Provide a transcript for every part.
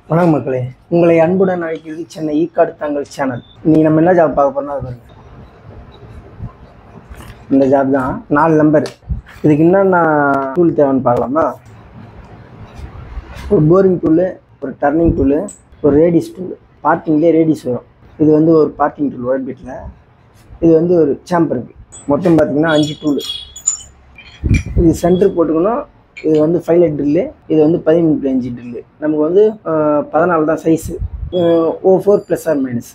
வணக்கம் மக்களே, உங்களை அன்புடன் அழைக்கிறது சென்னை ஈக்காடு தங்கள் சேனல். இன்னைக்கு நம்ம என்ன ஜாப் பார்க்க போறோம்னா அது பாருங்க. இந்த ஜாப் தான் 4 நம்பர். இதுக்கு என்னென்ன டூல் தேவைன்னு பார்க்கலாமா? ஒரு போரிங் டூலு, ஒரு டர்னிங் டூலு, ஒரு ரேடிஸ் டூலு. பார்க்கிங்லேயே ரேடிஸ் வரும். இது வந்து ஒரு பார்க்கிங் டூல் ஒயிட் பீட்டில். இது வந்து ஒரு சாம்பருக்கு. மொத்தம் பார்த்தீங்கன்னா 5 டூலு. இது சென்டர் போட்டுக்கணும். இது வந்து 5 ட்ரில்லு. இது வந்து 13.5 ட்ரில்லு. நமக்கு வந்து 14 தான் size. O4 plus R minus.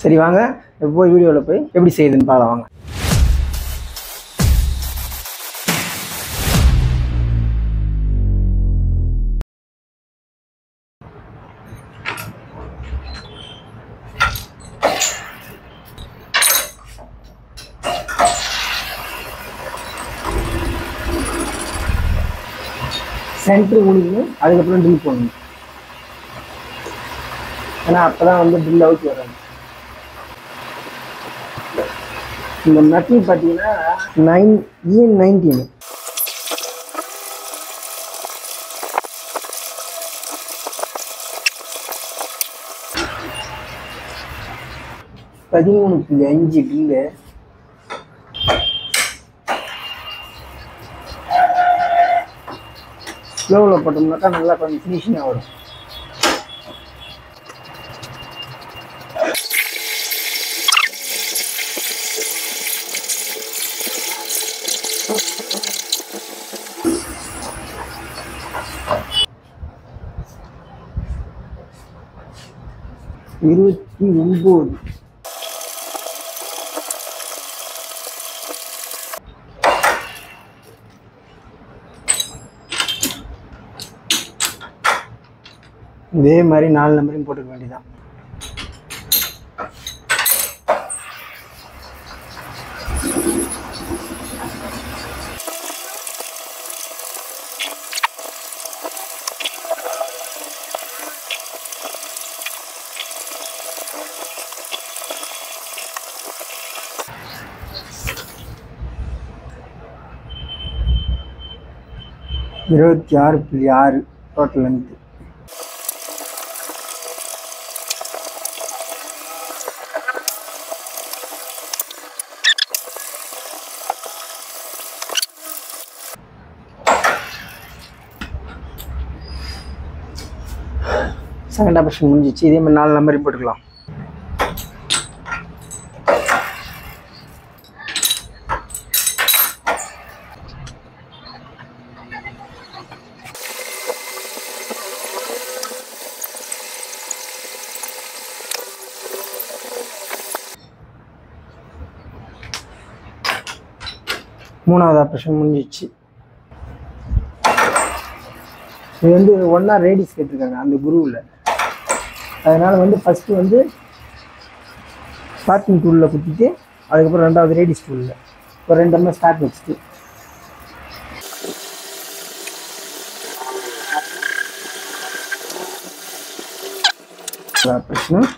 சரி வாங்க போய் வீடியோவில் போய் எப்படி செய்யுதுன்னு பார்க்கலாம் வாங்க. சென்ட்ரு முடிக்கணும், அதுக்கப்புறம் ட்ரில் போடணும். ஏன்னா அப்போ தான் வந்து ட்ரில் அவுட் வராது. இந்த நட்டி பார்த்தீங்கன்னா EN19 13.5 ட்ரில்லு. ஸ்லோவில் போட்டோம்னாக்கா நல்லா கொஞ்சம் ஃபினிஷிங்காக வரும். இருபத்தி 29. இதே மாதிரி 4 நம்பரையும் போட்டுக்க வேண்டியதான். இருபத்தி 6.6 டோட்டல் லென்த்து. செகண்ட் ஆப்ஷன் முடிஞ்சிச்சு. இதே மாதிரி 4 நம்பரையும் போட்டுக்கலாம். மூணாவது ஆப்ரேஷன் முடிஞ்சிச்சு. இது வந்து ஒன்றா ரேடிஸ் கேட்டிருக்காங்க அந்த குரூவில். அதனால் வந்து ஃபஸ்ட்டு வந்து ஸ்டார்டிங் டூலில் குத்திட்டு அதுக்கப்புறம் ரெண்டாவது ரேடிஸ் டூலில் ஒரு 2 நம்பர் ஸ்டார்ட் வச்சுட்டு ஆப்ரேஷனும்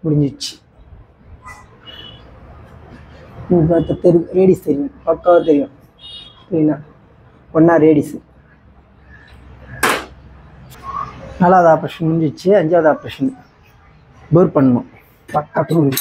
முடிஞ்சிச்சு. இப்போ ரேடிஸ் தெரியும், பக்காவாக தெரியும். சரிண்ணா, ஒன்றா ரேடிஸு. 4வது ஆப்ரேஷன் முடிஞ்சிச்சு. 5வது ஆப்ரேஷன் போர் பண்ணணும். பக்கா டூல்.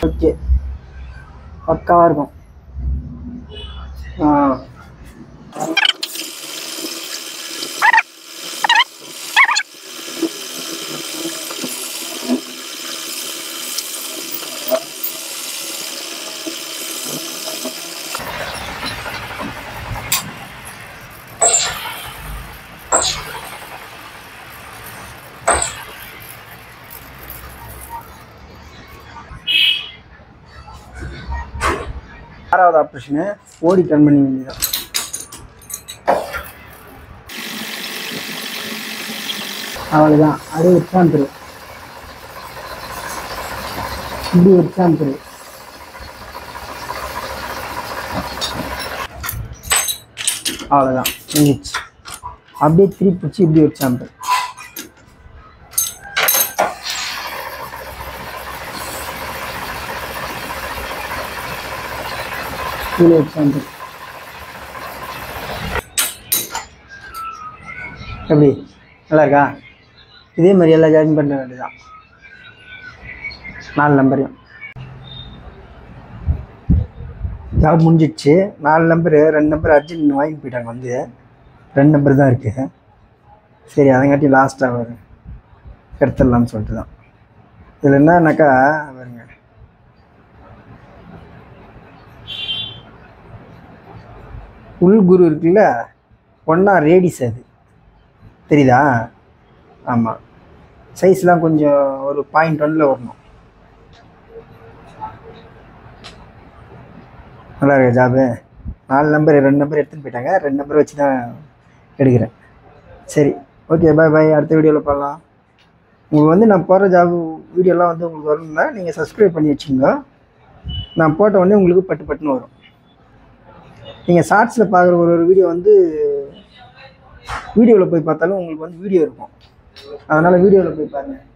ஓகே, பக்காவாக இருக்கும். ஆறாவது ஆப்ரேஷனு ஓடி டர்ன் பண்ணி வேண்டியதான். அவ்வளோதான். அது ஒரு சாம்பிள், இப்படி ஒரு சாம்பிள். அவ்வளோதான் முடிஞ்சிச்சு. அப்படியே திருப்பி பிடிச்சி இப்படி ஒரு சாம்பிள். இதில் ஒரு சாம்பிள். எப்படி நல்லா இருக்கா? இதே மாதிரி எல்லாம் ஜாயின் பண்ண வேண்டியதான் 4 நம்பரையும். ஜாப் முடிஞ்சிடுச்சு. 4 நம்பரு, 2 நம்பர் அர்ஜென்ட் வாங்கிட்டு போயிட்டாங்க. வந்து 2 நம்பர் தான் இருக்குது. சரி, அதங்காட்டி லாஸ்ட்டாக வரும் எடுத்துடலாம்னு சொல்லிட்டு தான். இதில் என்னன்னாக்கா பாருங்க, உள்குரு இருக்குல்ல, ஒன்றா ரேடிஸ் அது தெரியுதா? ஆமாம், சைஸ்லாம் கொஞ்சம் ஒரு 0.1 வரணும். நல்லா இருக்கு ஜாபு. 4 நம்பர் 2 நம்பர் எடுத்துன்னு போயிட்டாங்க. 2 நம்பர் வச்சு தான் எடுக்கிறேன். சரி, ஓகே, பாய் பாய். அடுத்த வீடியோவில் பார்க்கலாம். உங்களுக்கு வந்து நான் போடுற ஜாப் வீடியோலாம் வந்து உங்களுக்கு வரணும்னா நீங்கள் சப்ஸ்கிரைப் பண்ணி வச்சுக்கோங்க. நான் போட்ட உடனே உங்களுக்கு பட்டு பட்டுன்னு வரும். நீங்கள் ஷார்ட்ஸில் பார்க்குற ஒரு வீடியோ வந்து வீடியோவில் போய் பார்த்தாலும் உங்களுக்கு வந்து வீடியோ இருக்கும். அதனால் வீடியோவில் போய் பாருங்கள்.